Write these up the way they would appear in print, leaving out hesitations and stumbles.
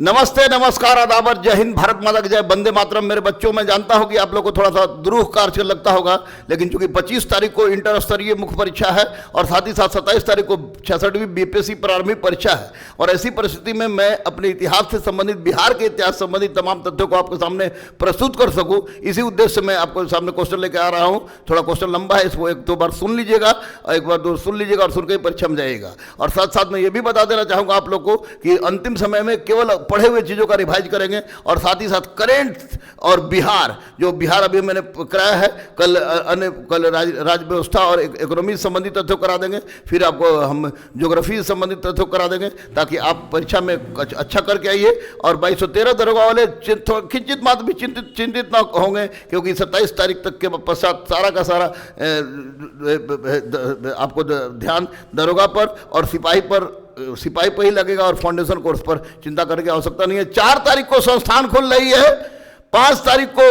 नमस्ते, नमस्कार, आदाब, जय हिंद, भारत माता की जय, वंदे मातरम। मेरे बच्चों, मैं जानता हूं कि आप लोगों को थोड़ा सा दुरूह कार्य लगता होगा, लेकिन चूंकि 25 तारीख को इंटर स्तरीय मुख्य परीक्षा है और साथ ही साथ 27 तारीख को 66वीं बीपीएससी प्रारंभिक परीक्षा है, और ऐसी परिस्थिति में मैं अपने इतिहास से संबंधित, बिहार के इतिहास से संबंधित तमाम तथ्यों को आपके सामने प्रस्तुत कर सकूँ, इसी उद्देश्य से मैं आपको सामने क्वेश्चन लेकर आ रहा हूँ। थोड़ा क्वेश्चन लंबा है, इसको एक दो बार सुन लीजिएगा, एक बार दो सुन लीजिएगा और सुन के परीक्षा में जाइएगा। और साथ साथ मैं ये भी बता देना चाहूँगा आप लोग को कि अंतिम समय में केवल पढ़े हुए चीज़ों का रिवाइज करेंगे, और साथ ही साथ करेंट और बिहार, जो बिहार अभी मैंने कराया है, कल राज्य व्यवस्था और इकोनॉमी से संबंधित तथ्यों करा देंगे, फिर आपको हम ज्योग्राफी से संबंधित तथ्यों करा देंगे, ताकि आप परीक्षा में अच्छा करके आइए। और 2213 दरोगा वाले किंचित मात्र भी चिंतित ना होंगे, क्योंकि 27 तारीख तक के पश्चात सारा का सारा आपको ध्यान दरोगा पर और सिपाही पर ही लगेगा, और फाउंडेशन कोर्स पर चिंता करने की आवश्यकता नहीं है। 4 तारीख को संस्थान खुल रही है। 5 तारीख को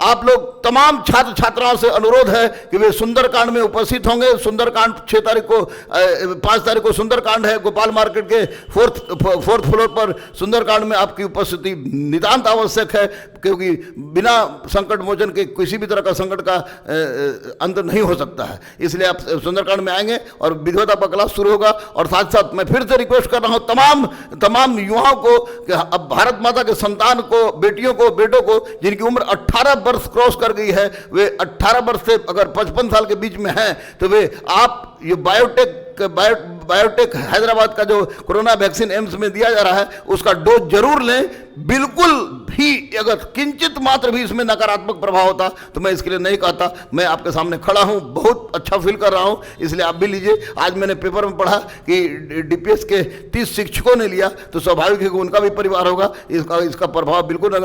आप लोग तमाम छात्र छात्राओं से अनुरोध है कि वे सुंदरकांड में उपस्थित होंगे। सुंदरकांड 6 तारीख को 5 तारीख को सुंदरकांड है, गोपाल मार्केट के फोर्थ फ्लोर पर सुंदरकांड में आपकी उपस्थिति नितांत आवश्यक है, क्योंकि बिना संकट मोचन के किसी भी तरह का संकट का अंत नहीं हो सकता है। इसलिए आप सुंदरकांड में आएंगे और विधिवत आपका क्लास शुरू होगा। और साथ साथ मैं फिर से रिक्वेस्ट कर रहा हूँ तमाम युवाओं को कि अब भारत माता के संतान को, बेटियों को, बेटों को जिनकी उम्र 18 वर्ष क्रॉस कर गई है, वे 18 वर्ष से अगर 55 साल के बीच में हैं, तो वे आप ये बायोटेक हैदराबाद का जो कोरोना वैक्सीन एम्स में दिया जा रहा है, उसका डोज जरूर लें। बिल्कुल भी अगर किंचित मात्र भी इसमें नकारात्मक प्रभाव होता तो मैं इसके लिए नहीं कहता। मैं आपके सामने खड़ा हूं, बहुत अच्छा फील कर रहा हूं, इसलिए आप भी लीजिए। आज मैंने पेपर में पढ़ा कि डीपीएस के 30 शिक्षकों ने लिया, तो स्वाभाविक है कि उनका भी परिवार होगा, इसका प्रभाव बिल्कुल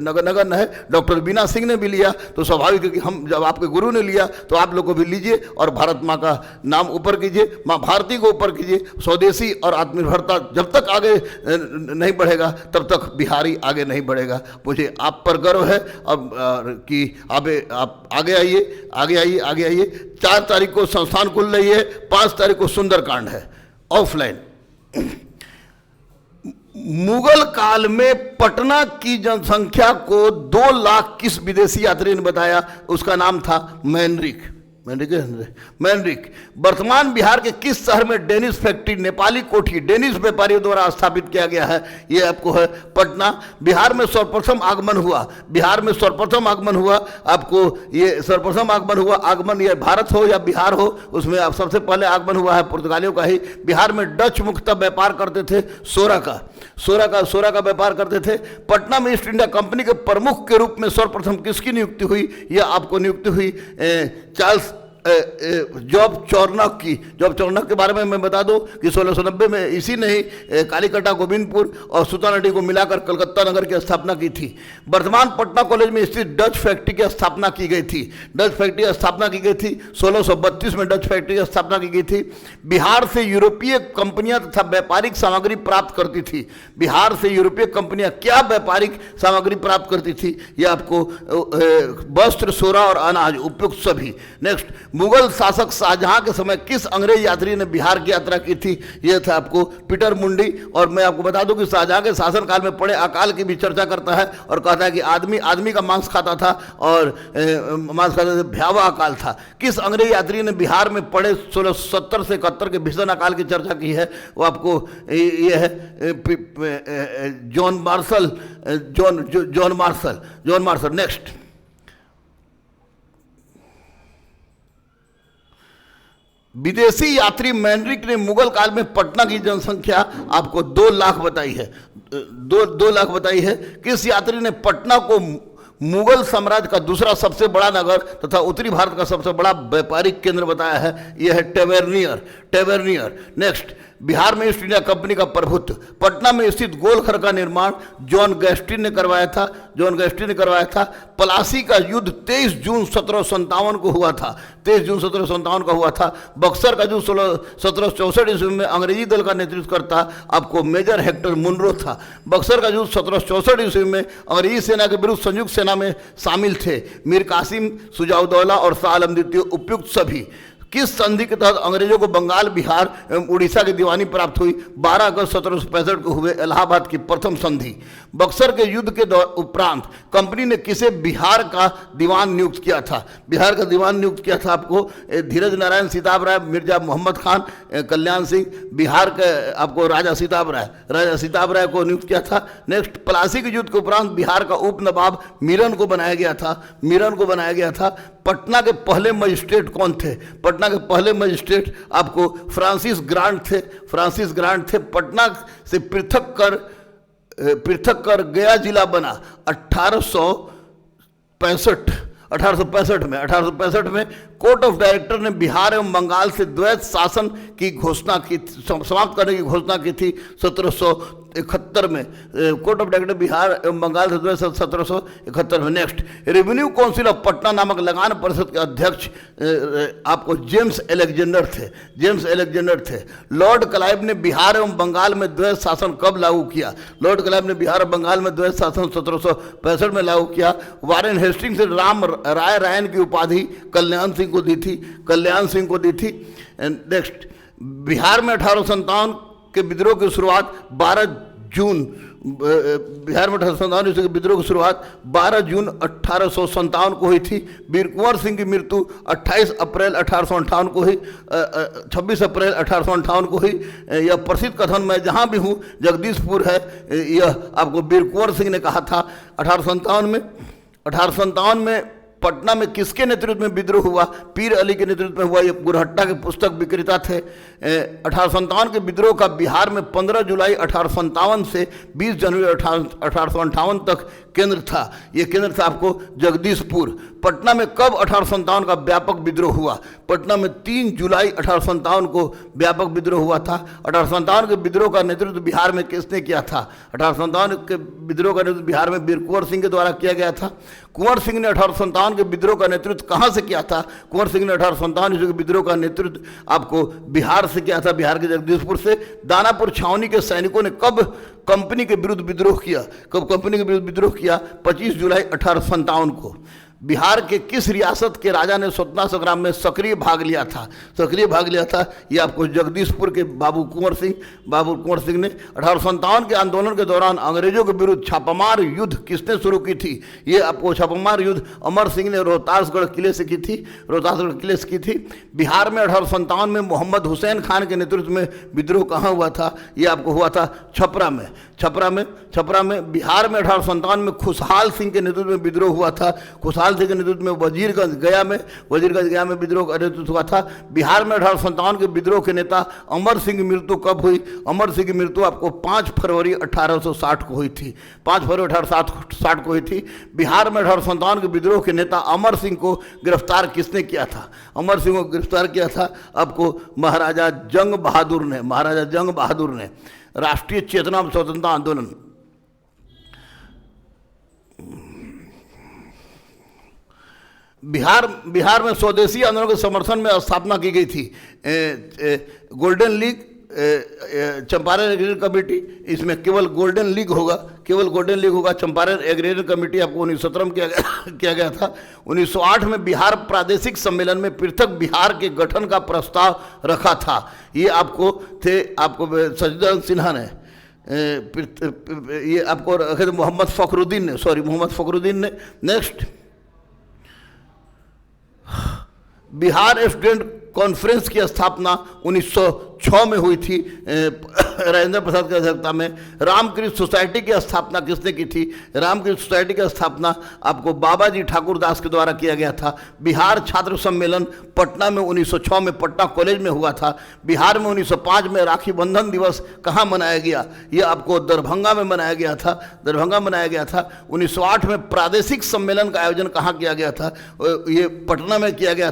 नगण्य है। डॉक्टर बीना सिंह ने भी लिया, तो स्वाभाविक है कि हम, जब आपके गुरु ने लिया तो आप लोग को भी लीजिए और भारत माँ का नाम ऊपर कीजिए, माँ भारती को ऊपर कीजिए। स्वदेशी और आत्मनिर्भरता जब तक आगे नहीं बढ़ेगा तब तक बिहारी आगे नहीं बढ़ेगा। मुझे आप पर गर्व है अब कि आप आगे आइए। 4 तारीख को संस्थान खुल रही है, 5 तारीख को सुंदरकांड है ऑफलाइन। मुगल काल में पटना की जनसंख्या को 2 लाख किस विदेशी यात्री ने बताया? उसका नाम था मैनरिक। वर्तमान बिहार के किस शहर में डेनिस फैक्ट्री, नेपाली कोठी, डेनिस व्यापारियों द्वारा स्थापित किया गया है? ये आपको है पटना। बिहार में सर्वप्रथम आगमन हुआ आपको, ये सर्वप्रथम आगमन ये भारत हो या बिहार हो, उसमें आप सबसे पहले आगमन हुआ है पुर्तगालियों का ही। बिहार में डच मुख्यतः व्यापार करते थे, सोरा का व्यापार करते थे। पटना में ईस्ट इंडिया कंपनी के प्रमुख के रूप में सर्वप्रथम किसकी नियुक्ति हुई? यह आपको नियुक्ति हुई चार्ल्स जॉब चौरनक के बारे में मैं बता दूं कि 1690 में इसी ने ही कालीकटा, गोविंदपुर और सुतानडी को मिलाकर कलकत्ता नगर की स्थापना की थी। वर्तमान पटना कॉलेज में स्थित डच फैक्ट्री की स्थापना की गई थी। 1632 में डच फैक्ट्री की स्थापना की गई थी। बिहार से यूरोपीय कंपनियां तथा व्यापारिक सामग्री प्राप्त करती थी। बिहार से यूरोपीय कंपनियां क्या व्यापारिक सामग्री प्राप्त करती थी? यह आपको वस्त्र, सोरा और अनाज उपयुक्त सभी। नेक्स्ट, मुगल शासक शाहजहां के समय किस अंग्रेज यात्री ने बिहार की यात्रा की थी? यह था आपको पीटर मुंडी। और मैं आपको बता दूं कि शाहजहां के शासनकाल में पड़े अकाल की भी चर्चा करता है और कहता है कि आदमी का मांस खाता था और भयावह अकाल था। किस अंग्रेज यात्री ने बिहार में पड़े 1670 से 71 के भीषण अकाल की चर्चा की है? वो आपको ये है जॉन मार्शल। नेक्स्ट, विदेशी यात्री मैनरिक ने मुगल काल में पटना की जनसंख्या आपको 2 लाख बताई है। 2 लाख बताई है। किस यात्री ने पटना को मुगल साम्राज्य का दूसरा सबसे बड़ा नगर तथा उत्तरी भारत का सबसे बड़ा व्यापारिक केंद्र बताया है? यह है टेवेर्नियर। नेक्स्ट, बिहार में ईस्ट इंडिया कंपनी का प्रभुत्व। पटना में स्थित गोलघर का निर्माण जॉन गैस्टिन ने करवाया था। पलासी का युद्ध 23 जून 1757 को हुआ था। बक्सर का युद्ध 1764 ईस्वी में अंग्रेजी दल का नेतृत्व करता आपको मेजर हेक्टर मुनरो था। बक्सर का युद्ध 1764 ईस्वी में अंग्रेजी सेना के विरुद्ध संयुक्त सेना में शामिल थे मीर कासिम, सुजाउद्दौला और शाह आलम द्वितीय उपयुक्त सभी। किस संधि के तहत अंग्रेजों को बंगाल, बिहार एवं उड़ीसा की दीवानी प्राप्त हुई? 12 अगस्त 1765 को हुए इलाहाबाद की प्रथम संधि। बक्सर के युद्ध के उपरांत कंपनी ने किसे बिहार का दीवान नियुक्त किया था? बिहार का दीवान नियुक्त किया था आपको धीरज नारायण सीताब राय, मिर्जा मोहम्मद खान, कल्याण सिंह। बिहार के आपको राजा सीताब राय को नियुक्त किया था। नेक्स्ट, प्लासी के युद्ध के उपरांत बिहार का उप नवाब मीरन को बनाया गया था। पटना के पहले मजिस्ट्रेट कौन थे? पटना के पहले मजिस्ट्रेट आपको फ्रांसिस ग्रांट थे। पटना से पृथक कर गया जिला बना 1865 में कोर्ट ऑफ डायरेक्टर ने बिहार एवं बंगाल से द्वैत शासन की घोषणा की, समाप्त करने की घोषणा की थी 1771 में। कोर्ट ऑफ डायरेक्टर बिहार एवं बंगाल से द्वैत 1771 में। Next, revenue council of Patna नामक लगान परिषद के अध्यक्ष आपको जेम्स एलेक्जेंडर थे। लॉर्ड क्लाइव ने बिहार एवं बंगाल में द्वैत शासन कब लागू किया? लॉर्ड क्लाइव ने बिहार और बंगाल में द्वैत शासन 1765 में लागू किया। वारेन हेस्टिंग्स ने रायन की उपाधि कल्याण सिंह को दी थी। नेक्स्ट, बिहार में 1857 के विद्रोह की शुरुआत 12 जून 1857 को हुई थी। वीर कुंवर सिंह की मृत्यु 28 अप्रैल 1858 को हुई, 26 अप्रैल 1858 को हुई। यह प्रसिद्ध कथन मैं जहाँ भी हूँ जगदीशपुर है, यह आपको वीर कुंवर सिंह ने कहा था 1857 में। पटना में किसके नेतृत्व में विद्रोह हुआ? पीर अली के नेतृत्व में हुआ। ये गुरहट्टा के पुस्तक विक्रेता थे। 1857 के विद्रोह का बिहार में 15 जुलाई 1857 से 20 जनवरी 1858 तक केंद्र था। ये केंद्र था आपको जगदीशपुर। पटना में कब 1857 का व्यापक विद्रोह हुआ? पटना में 3 जुलाई 1857 को व्यापक विद्रोह हुआ था। 1857 के विद्रोह का नेतृत्व बिहार में किसने किया था? 1857 के विद्रोह का नेतृत्व बिहार में वीर कुंवर सिंह के द्वारा किया गया था। कुंवर सिंह ने 1857 के विद्रोह का नेतृत्व कहाँ से किया था? कुंवर सिंह ने 1857 के विद्रोह का नेतृत्व आपको बिहार से किया था, बिहार के जगदीशपुर से। दानापुर छावनी के सैनिकों ने कब कंपनी के विरुद्ध विद्रोह किया? 25 जुलाई 1857 को। बिहार के किस रियासत के राजा ने स्वतंत्रता संग्राम में सक्रिय भाग लिया था? ये आपको जगदीशपुर के बाबू कुंवर सिंह ने। 1857 के आंदोलन के दौरान अंग्रेजों के विरुद्ध छापामार युद्ध किसने शुरू की थी? ये आपको छापामार युद्ध अमर सिंह ने रोहतासगढ़ किले से की थी। बिहार में 1857 में मोहम्मद हुसैन खान के नेतृत्व में विद्रोह कहाँ हुआ था? ये आपको हुआ था छपरा में। बिहार में 1857 में खुशहाल सिंह के नेतृत्व में विद्रोह हुआ था। खुशहाल सिंह के नेतृत्व में वजीरगंज गया में विद्रोह का नेतृत्व हुआ था। बिहार में 1857 के विद्रोह के नेता अमर सिंह की मृत्यु कब हुई? अमर सिंह की मृत्यु आपको 5 फरवरी 1860 को हुई थी। बिहार में 1857 के विद्रोह के नेता अमर सिंह को गिरफ्तार किसने किया था? अमर सिंह को गिरफ्तार किया था आपको महाराजा जंग बहादुर ने। राष्ट्रीय चेतना स्वतंत्रता आंदोलन, बिहार में स्वदेशी आंदोलन के समर्थन में स्थापना की गई थी golden league, Champaran agrarian committee. इसमें केवल गोल्डन लीग होगा। चंपारण एग्रेरियन कमेटी आपको 1917 में किया गया था। 1908 में बिहार प्रादेशिक सम्मेलन में पृथक बिहार के गठन का प्रस्ताव रखा था। ये आपको सचिदानंद सिन्हा ने, ये आपको रखे थे मोहम्मद फखरुद्दीन ने। नेक्स्ट, बिहार स्टूडेंट कॉन्फ्रेंस की स्थापना 1906 में हुई थी राजेंद्र प्रसाद की अध्यक्षता में। रामकृष्ण सोसाइटी की स्थापना किसने की थी? रामकृष्ण सोसाइटी की स्थापना आपको बाबा जी ठाकुर दास के द्वारा किया गया था। बिहार छात्र सम्मेलन पटना में 1906 में पटना कॉलेज में हुआ था। बिहार में 1905 में राखी बंधन दिवस कहाँ मनाया गया? ये आपको दरभंगा में मनाया गया था। 1908 में प्रादेशिक सम्मेलन का आयोजन कहाँ किया गया था? ये पटना में किया गया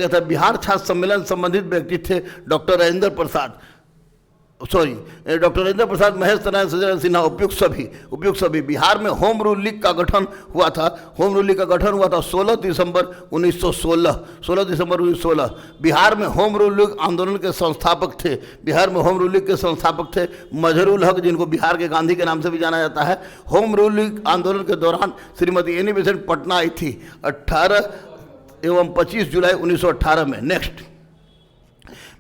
था। बिहार छात्र सम्मेलन संबंधित व्यक्ति थे डॉक्टर राजेंद्र प्रसाद, महेश नारायण, सचिदानंद सिन्हा, उपयुक्त सभी। बिहार में होम रूल लीग का गठन हुआ था। 16 दिसंबर 1916। बिहार में होम रूल लीग आंदोलन के संस्थापक थे मजहरुल हक, जिनको बिहार के गांधी के नाम से भी जाना जाता है। होम रूल लीग आंदोलन के दौरान श्रीमती एनी बेसेंट पटना आई थी। एवं 25 जुलाई 1918 में। नेक्स्ट,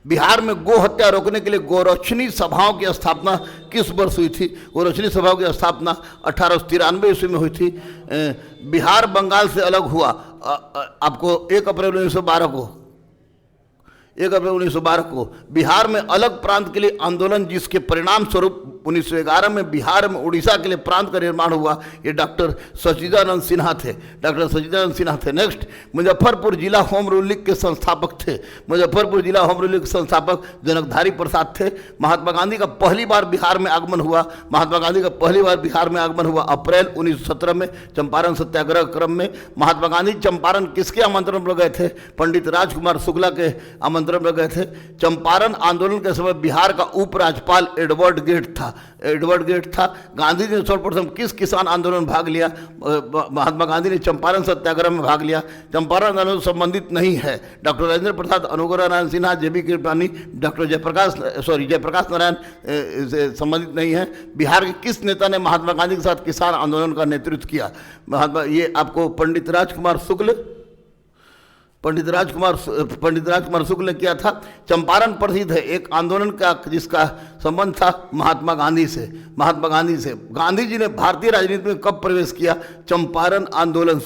बिहार में गो हत्या रोकने के लिए गोरक्षणी सभाओं की स्थापना किस वर्ष हुई थी? गोरक्षणी सभाओं की स्थापना 1893 ईस्वी में हुई थी। बिहार बंगाल से अलग हुआ आपको 1 अप्रैल 1912 को, 1 अप्रैल 1912 को। बिहार में अलग प्रांत के लिए आंदोलन जिसके परिणाम स्वरूप 1911 में बिहार में उड़ीसा के लिए प्रांत का निर्माण हुआ, ये डॉक्टर सच्चिदानंद सिन्हा थे, डॉक्टर सच्चिदानंद सिन्हा थे। नेक्स्ट, मुजफ्फरपुर जिला होम रूल लीग के संस्थापक थे। मुजफ्फरपुर जिला होम रूल लीग के संस्थापक जनकधारी प्रसाद थे। महात्मा गांधी का पहली बार बिहार में आगमन हुआ, महात्मा गांधी का पहली बार बिहार में आगमन हुआ अप्रैल 1917 में चंपारण सत्याग्रह क्रम में। महात्मा गांधी चंपारण किसके आमंत्रण पर गए थे? पंडित राजकुमार शुक्ला के आमंत्रण पर गए थे। चंपारण आंदोलन के समय बिहार का उपराज्यपाल एडवर्ड गेट था। गांधी जी ने सर्वप्रथम किस किसान आंदोलन में भाग लिया? महात्मा गांधी ने चंपारण सत्याग्रह में भाग लिया। चंपारण आंदोलन से संबंधित नहीं है डॉक्टर राजेंद्र प्रसाद, अनुग्रह नारायण सिन्हा, जेबी कृपलानी, डॉक्टर जयप्रकाश नारायण से संबंधित नहीं है। बिहार के किस नेता ने महात्मा गांधी के साथ किसान आंदोलन का नेतृत्व किया? ये आपको पंडित राजकुमार शुक्ल ने किया था। चंपारण प्रसिद्ध है एक आंदोलन का जिसका संबंध था महात्मा गांधी से। गांधी जी ने भारतीय राजनीति में कब प्रवेश किया? चंपारण आंदोलन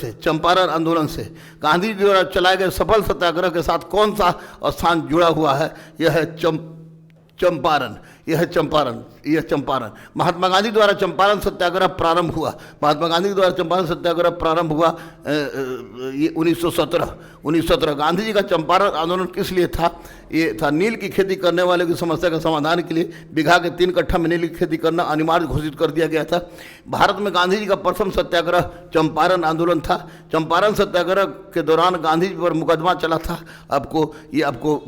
से। गांधी जी द्वारा चलाए गए सफल सत्याग्रह के साथ कौन सा स्थान जुड़ा हुआ है? यह है चंपारण। महात्मा गांधी द्वारा चंपारण सत्याग्रह प्रारंभ हुआ ये 1917। गांधी जी का चंपारण आंदोलन किस लिए था? ये था नील की खेती करने वाले की समस्या का समाधान के लिए। बीघा के 3 कट्ठा में नील की खेती करना अनिवार्य घोषित कर दिया गया था। भारत में गांधी जी का प्रथम सत्याग्रह चंपारण आंदोलन था। चंपारण सत्याग्रह के दौरान गांधी जी पर मुकदमा चला था, आपको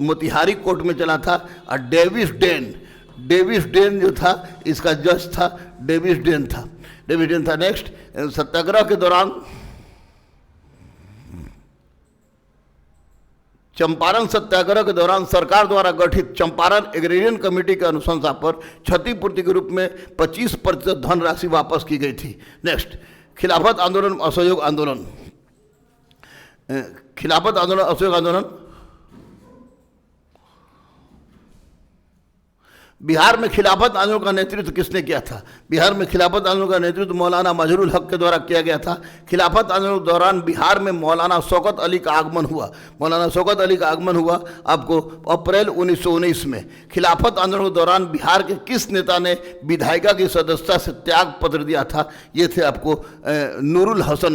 मोतिहारी कोर्ट में चला था। और डेविस डेन जो था इसका जज था, डेविस डेन था। नेक्स्ट, सत्याग्रह के दौरान चंपारण सत्याग्रह के दौरान सरकार द्वारा गठित चंपारण एग्रेरियन कमेटी के अनुशंसा पर क्षतिपूर्ति के रूप में 25% धनराशि वापस की गई थी। नेक्स्ट, खिलाफत आंदोलन, असहयोग आंदोलन। बिहार में खिलाफत आंदोलन का नेतृत्व किसने किया था? बिहार में खिलाफत आंदोलन का नेतृत्व मौलाना मजहरूल हक के द्वारा किया गया था। खिलाफत आंदोलन के दौरान बिहार में मौलाना शौकत अली का आगमन हुआ आपको अप्रैल 1919 में। खिलाफत आंदोलन के दौरान बिहार के किस नेता ने विधायिका की सदस्यता से त्याग पत्र दिया था? ये थे आपको नूरुल हसन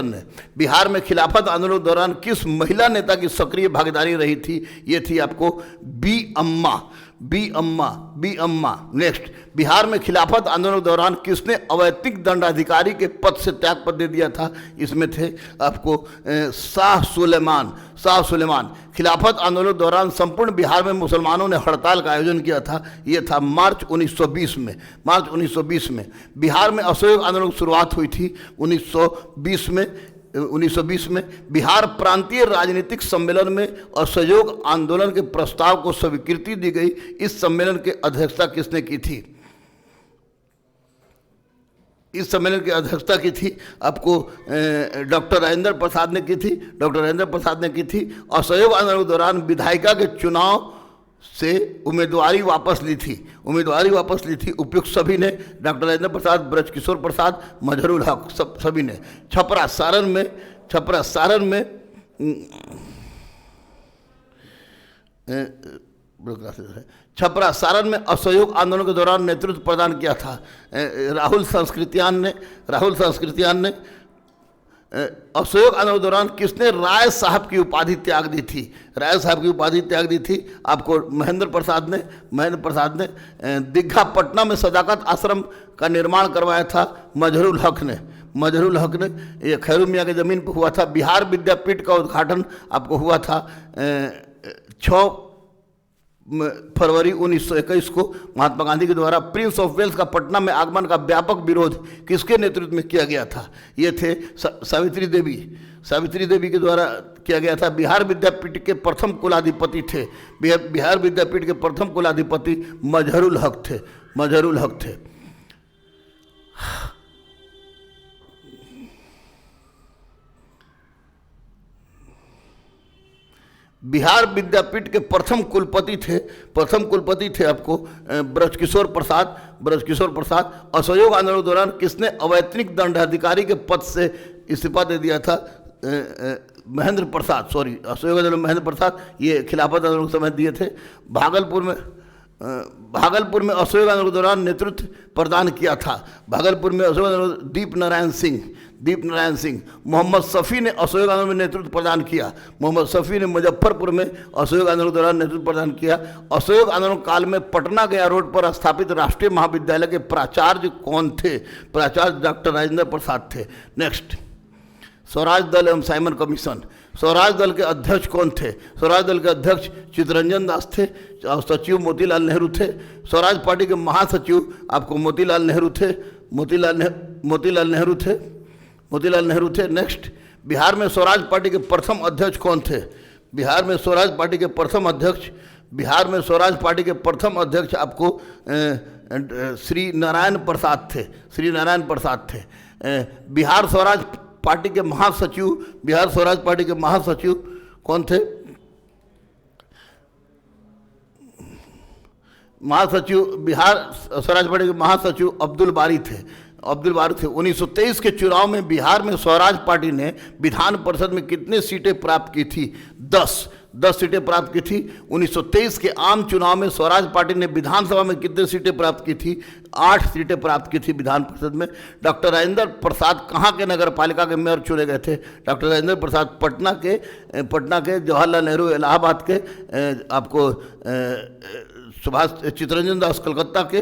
ने। बिहार में खिलाफत आंदोलन के दौरान किस महिला नेता की सक्रिय भागीदारी रही थी? ये थी आपको बी अम्मा। नेक्स्ट, बिहार में खिलाफत आंदोलन के दौरान किसने अवैतनिक दंडाधिकारी के पद से त्याग पत्र दे दिया था? इसमें थे आपको शाह सुलेमान। खिलाफत आंदोलन के दौरान संपूर्ण बिहार में मुसलमानों ने हड़ताल का आयोजन किया था, ये था मार्च 1920 में। बिहार में असहयोग आंदोलन की शुरुआत हुई थी 1920 में। बिहार प्रांतीय राजनीतिक सम्मेलन में असहयोग आंदोलन के प्रस्ताव को स्वीकृति दी गई। इस सम्मेलन की अध्यक्षता किसने की थी? इस सम्मेलन की अध्यक्षता की थी आपको डॉक्टर राजेंद्र प्रसाद ने की थी। असहयोग आंदोलन के दौरान विधायिका के चुनाव से उम्मीदवारी वापस ली थी उपयुक्त सभी ने, डॉक्टर राजेंद्र प्रसाद, ब्रजकिशोर प्रसाद, मजहरूल हक, सभी ने। छपरा सारण में असहयोग आंदोलन के दौरान नेतृत्व प्रदान किया था राहुल संस्कृतियान ने। असहयोग आंदोलन के दौरान किसने राय साहब की उपाधि त्याग दी थी? आपको महेंद्र प्रसाद ने। दीघा पटना में सदाकत आश्रम का निर्माण करवाया था मजहरूल हक ने। ये खैरू मियाँ की ज़मीन पर हुआ था। बिहार विद्यापीठ का उद्घाटन आपको हुआ था 6 फरवरी 1921 को महात्मा गांधी के द्वारा। प्रिंस ऑफ वेल्स का पटना में आगमन का व्यापक विरोध किसके नेतृत्व में किया गया था? ये थे सावित्री देवी के द्वारा किया गया था। बिहार विद्यापीठ के प्रथम कुलाधिपति थे मजहरूल हक थे। बिहार विद्यापीठ के प्रथम कुलपति थे आपको ब्रजकिशोर प्रसाद। असहयोग आंदोलन के दौरान किसने अवैतनिक दंडाधिकारी के पद से इस्तीफा दे दिया था? महेंद्र प्रसाद, असहयोग आंदोलन महेंद्र प्रसाद, ये खिलाफत आंदोलन के समय दिए थे। भागलपुर में असहयोग आंदोलन के दौरान नेतृत्व प्रदान किया था। भागलपुर में असहयोग आंदोलन दीप नारायण सिंह। मोहम्मद शफी ने असहयोग आंदोलन में नेतृत्व प्रदान किया। मोहम्मद शफी ने मुजफ्फरपुर में असहयोग आंदोलन के दौरान नेतृत्व प्रदान किया। असहयोग आंदोलन काल में पटना गया रोड पर स्थापित राष्ट्रीय महाविद्यालय के प्राचार्य कौन थे? प्राचार्य डॉक्टर राजेंद्र प्रसाद थे। नेक्स्ट, स्वराज दल एवं साइमन कमीशन, स्वराज दल के अध्यक्ष कौन थे? स्वराज दल के अध्यक्ष चित्तरंजन दास थे और सचिव मोतीलाल नेहरू थे। स्वराज पार्टी के महासचिव आपको मोतीलाल नेहरू थे। नेक्स्ट, बिहार में स्वराज पार्टी के प्रथम अध्यक्ष कौन थे? बिहार में स्वराज पार्टी के प्रथम अध्यक्ष आपको श्री नारायण प्रसाद थे। बिहार स्वराज पार्टी के महासचिव कौन थे? बिहार स्वराज पार्टी के महासचिव अब्दुल बारी थे। 1923 के चुनाव में बिहार में स्वराज पार्टी ने विधान परिषद में कितने सीटें प्राप्त की थी? 10 सीटें प्राप्त की थी। 1923 के आम चुनाव में स्वराज पार्टी ने विधानसभा में कितने सीटें प्राप्त की थी? 8 सीटें प्राप्त की थी विधान परिषद में। डॉक्टर राजेंद्र प्रसाद कहाँ के नगर पालिका के मेयर चुने गए थे? डॉक्टर राजेंद्र प्रसाद पटना के, जवाहरलाल नेहरू इलाहाबाद के, आपको चित्तरंजन दास कलकत्ता के,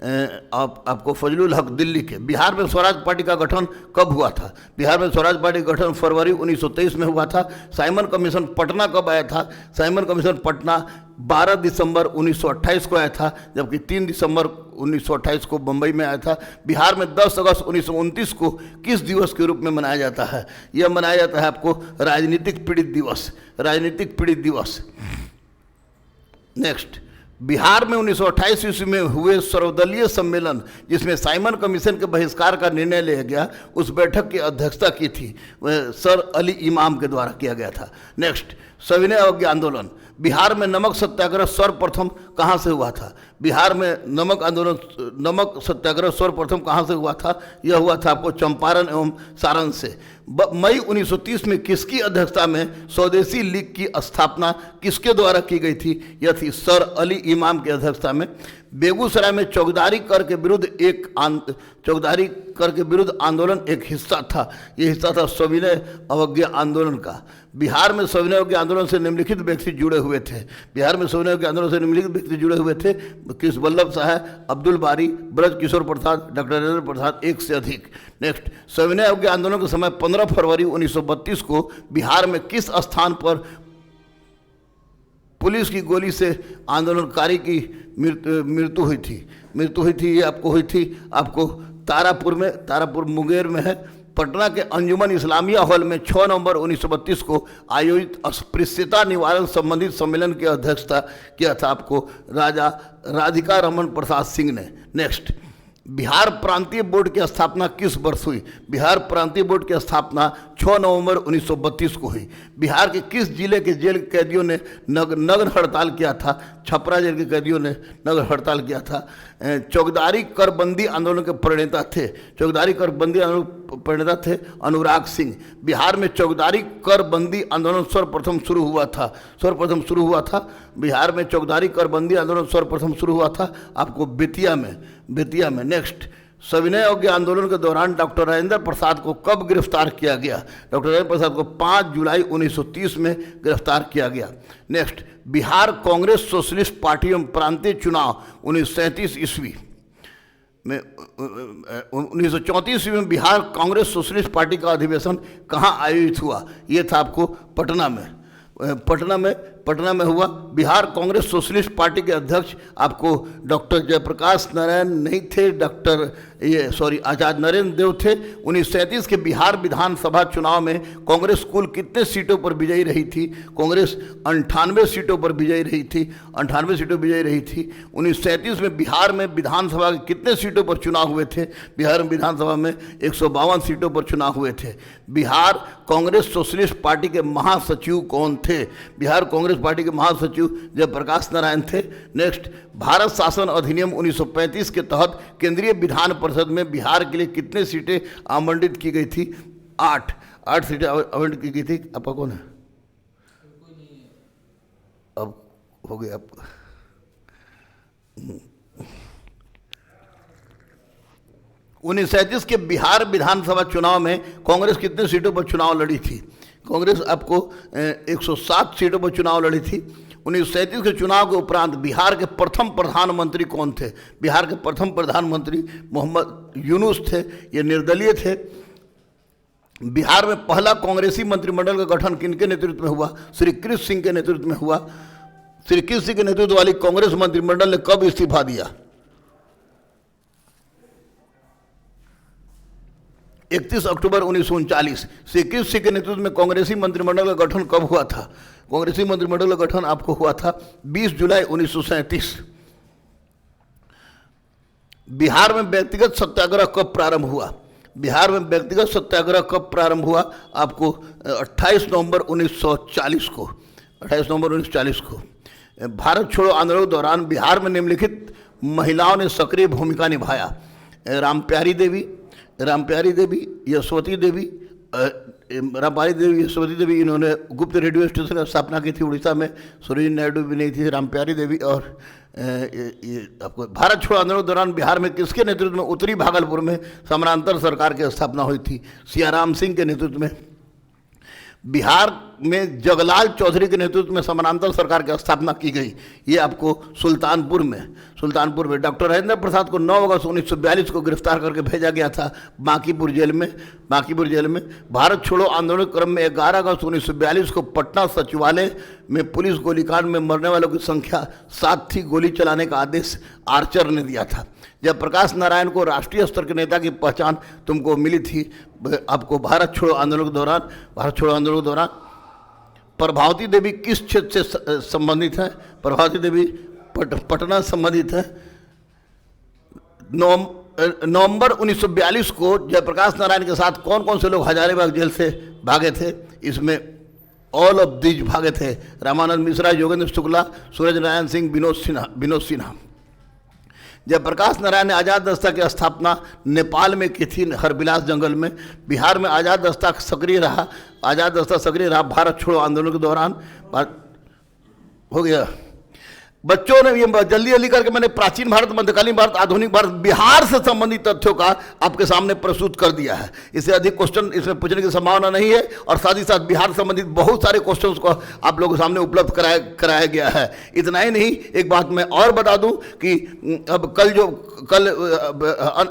आपको फजलुल हक दिल्ली के। बिहार में स्वराज पार्टी का गठन कब हुआ था? बिहार में स्वराज पार्टी का गठन फरवरी 1923 में हुआ था। साइमन कमीशन पटना कब आया था? साइमन कमीशन पटना 12 दिसंबर 1928 को आया था, जबकि 3 दिसंबर 1928 को बम्बई में आया था। बिहार में 10 अगस्त 1929 को किस दिवस के रूप में मनाया जाता है? यह मनाया जाता है आपको राजनीतिक पीड़ित दिवस। नेक्स्ट, बिहार में 1928 ईस्वी में हुए सर्वदलीय सम्मेलन जिसमें साइमन कमीशन के बहिष्कार का निर्णय लिया गया, उस बैठक की अध्यक्षता की थी वह सर अली इमाम के द्वारा किया गया था। नेक्स्ट, सविनय अवज्ञा आंदोलन। बिहार में नमक सत्याग्रह सर्वप्रथम कहाँ से हुआ था? बिहार में नमक सत्याग्रह सर्वप्रथम कहाँ से हुआ था? यह हुआ था आपको चंपारण एवं सारण से। मई 1930 में किसकी अध्यक्षता में स्वदेशी लीग की स्थापना किसके द्वारा की गई थी? यह थी सर अली इमाम की अध्यक्षता में। बेगूसराय में चौकीदारी कर के विरुद्ध आंदोलन एक हिस्सा था। यह हिस्सा था सविनय अवज्ञा आंदोलन का। बिहार में सविनय अवज्ञा आंदोलन से निम्नलिखित व्यक्ति जुड़े हुए थे। कृष्ण वल्लभ साहब, अब्दुल बारी, ब्रजकिशोर प्रसाद, डॉक्टर राजेंद्र प्रसाद, एक से अधिक। नेक्स्ट, सविनय अवज्ञा आंदोलन के समय 15 फरवरी 1932 को बिहार में किस स्थान पर पुलिस की गोली से आंदोलनकारी की मृत्यु हुई थी? ये आपको हुई थी आपको तारापुर मुंगेर में है। पटना के अंजुमन इस्लामिया हॉल में 6 नवंबर 1932 को आयोजित अस्पृश्यता निवारण संबंधित सम्मेलन की अध्यक्षता किया था आपको राधिका रमन प्रसाद सिंह ने। नेक्स्ट, बिहार प्रांतीय बोर्ड की स्थापना किस वर्ष हुई? बिहार प्रांतीय बोर्ड की स्थापना 6 नवंबर 1932 को हुई। बिहार के किस जिले के जेल कैदियों ने नग्न हड़ताल किया था? छपरा जेल के कैदियों ने नग्न हड़ताल किया था। चौकीदारी करबंदी आंदोलन के प्रणेता थे अनुराग सिंह। बिहार में चौकीदारी करबंदी आंदोलन सर्वप्रथम शुरू हुआ था। बिहार में चौकीदारी करबंदी आंदोलन सर्वप्रथम शुरू हुआ था आपको बेतिया में। नेक्स्ट, सविनय अवज्ञा आंदोलन के दौरान डॉक्टर राजेंद्र प्रसाद को कब गिरफ्तार किया गया? डॉक्टर राजेंद्र प्रसाद को 5 जुलाई 1930 में गिरफ्तार किया गया। Next, Bihar Congress socialist party एवं प्रांतीय चुनाव 1937 ईस्वी में 1934 ईस्वी में बिहार कांग्रेस सोशलिस्ट पार्टी का अधिवेशन कहाँ आयोजित हुआ? ये था आपको पटना में हुआ। बिहार कांग्रेस सोशलिस्ट पार्टी के अध्यक्ष आपको डॉक्टर जयप्रकाश नारायण नहीं थे, आचार्य नरेंद्र देव थे। 1937 के बिहार विधानसभा चुनाव में कांग्रेस कुल कितने सीटों पर विजयी रही थी? कांग्रेस 98 सीटों पर विजयी रही थी। 1937 में बिहार में विधानसभा के कितने सीटों पर चुनाव हुए थे? बिहार में विधानसभा में 152 सीटों पर चुनाव हुए थे। बिहार कांग्रेस सोशलिस्ट पार्टी के महासचिव कौन थे? बिहार कांग्रेस कांग्रेस पार्टी के महासचिव जयप्रकाश नारायण थे। नेक्स्ट, भारत शासन अधिनियम 1935 के तहत केंद्रीय विधान परिषद में बिहार के लिए कितने सीटें आवंटित की गई थी? 8 सीटें आवंटित की गई थी। आपका कौन है? अब हो गया आपका। 1937 के बिहार विधानसभा चुनाव में कांग्रेस कितने सीटों पर चुनाव लड़ी थी? कांग्रेस आपको 107 सीटों पर चुनाव लड़ी थी। 1937 के चुनाव के उपरांत बिहार के प्रथम प्रधानमंत्री कौन थे? बिहार के प्रथम प्रधानमंत्री मोहम्मद यूनुस थे। ये निर्दलीय थे। बिहार में पहला कांग्रेसी मंत्रिमंडल का गठन किनके नेतृत्व में हुआ? श्री कृष्ण सिंह के नेतृत्व में हुआ। श्री कृष्ण सिंह के नेतृत्व वाली कांग्रेस मंत्रिमंडल ने कब इस्तीफा दिया? 31 अक्टूबर 1939। श्री कृष्ण सिंह के नेतृत्व में कांग्रेसी मंत्रिमंडल का गठन कब हुआ था? कांग्रेसी मंत्रिमंडल का गठन आपको हुआ था 20 जुलाई 1937। बिहार में व्यक्तिगत सत्याग्रह कब प्रारंभ हुआ? बिहार में व्यक्तिगत सत्याग्रह कब प्रारंभ हुआ? आपको 28 नवंबर 1940 को। 28 नवंबर 1940 को। भारत छोड़ो आंदोलन के दौरान बिहार में निम्नलिखित महिलाओं ने सक्रिय भूमिका निभाया। रामप्यारी देवी, यशवती देवी, यशवती देवी, इन्होंने गुप्त रेडियो स्टेशन की स्थापना की थी उड़ीसा में। सरोजिनी नायडू भी नहीं थी, रामप्यारी देवी। और ये आपको भारत छोड़ो आंदोलन के दौरान बिहार में किसके नेतृत्व में उत्तरी भागलपुर में समानांतर सरकार की स्थापना हुई थी? सियाराम सिंह के नेतृत्व में। बिहार में जगलाल चौधरी के नेतृत्व में समानांतर सरकार की स्थापना की गई। ये आपको सुल्तानपुर में डॉक्टर राजेंद्र प्रसाद को 9 अगस्त 1942 को गिरफ्तार करके भेजा गया था बांकीपुर जेल में। भारत छोड़ो आंदोलन क्रम में 11 अगस्त 1942 को पटना सचिवालय में पुलिस गोलीकांड में मरने वालों की संख्या 7 थी। गोली चलाने का आदेश आर्चर ने दिया था। जयप्रकाश नारायण को राष्ट्रीय स्तर के नेता की पहचान तुमको मिली थी आपको भारत छोड़ो आंदोलन के दौरान। प्रभावती देवी किस क्षेत्र से संबंधित है? प्रभावती देवी पटना संबंधित है। नवंबर 1942 को जयप्रकाश नारायण के साथ कौन कौन से लोग हजारीबाग जेल से भागे थे? इसमें ऑल ऑफ दीज भागे थे। रामानंद मिश्रा, योगेंद्र शुक्ला, सूरज नारायण सिंह, विनोद सिन्हा। जयप्रकाश नारायण ने आज़ाद दस्ता की स्थापना नेपाल में की थी, हरबिलास जंगल में। बिहार में आज़ाद दस्ता सक्रिय रहा भारत छोड़ो आंदोलन के दौरान। हो गया बच्चों ने ये जल्दी करके मैंने प्राचीन भारत, मध्यकालीन भारत, आधुनिक भारत, बिहार से संबंधित तथ्यों का आपके सामने प्रस्तुत कर दिया है। इससे अधिक क्वेश्चन इसमें पूछने की संभावना नहीं है। और साथ ही साथ बिहार संबंधित बहुत सारे क्वेश्चन्स को आप लोगों के सामने उपलब्ध कराया गया है। इतना ही नहीं, एक बात मैं और बता दूं कि अब कल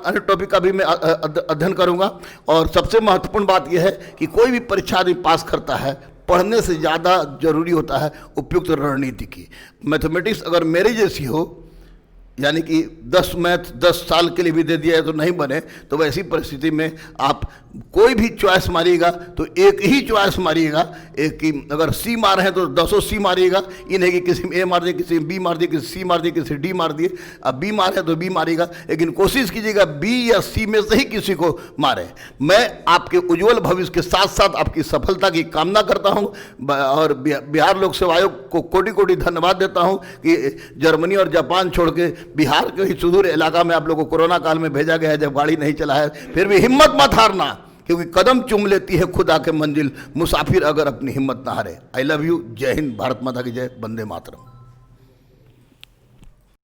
अन्य टॉपिक का भी मैं अध्ययन करूँगा। और सबसे महत्वपूर्ण बात यह है कि कोई भी परीक्षा आदमी पास करता है, पढ़ने से ज़्यादा जरूरी होता है उपयुक्त रणनीति की। मैथमेटिक्स अगर मेरी जैसी हो, यानी कि 10 साल के लिए भी दे दिया है तो नहीं बने, तो वैसी परिस्थिति में आप कोई भी चॉइस मारिएगा तो एक ही चॉइस मारिएगा। एक की अगर सी मारे हैं तो 10 सी मारिएगा। ये नहीं कि किसी में ए मार दिए, किसी में बी मार दिए, किसी सी मार दिए, किसी डी मार दिए। अब बी मारे हैं तो बी मारिएगा, लेकिन कोशिश कीजिएगा बी या सी में से ही किसी को मारे। मैं आपके उज्जवल भविष्य के साथ साथ आपकी सफलता की कामना करता हूँ। और बिहार लोक सेवा आयोग को कोटि धन्यवाद देता हूँ कि जर्मनी और जापान छोड़ के बिहार के ही सुदूर इलाका में आप लोगों को कोरोना काल में भेजा गया है, जब गाड़ी नहीं चला है। फिर भी हिम्मत मत हारना, क्योंकि कदम चूम लेती है खुदा के मंजिल, मुसाफिर अगर अपनी हिम्मत ना हारे। I love you. जय हिंद, भारत माता की जय, वंदे मातरम।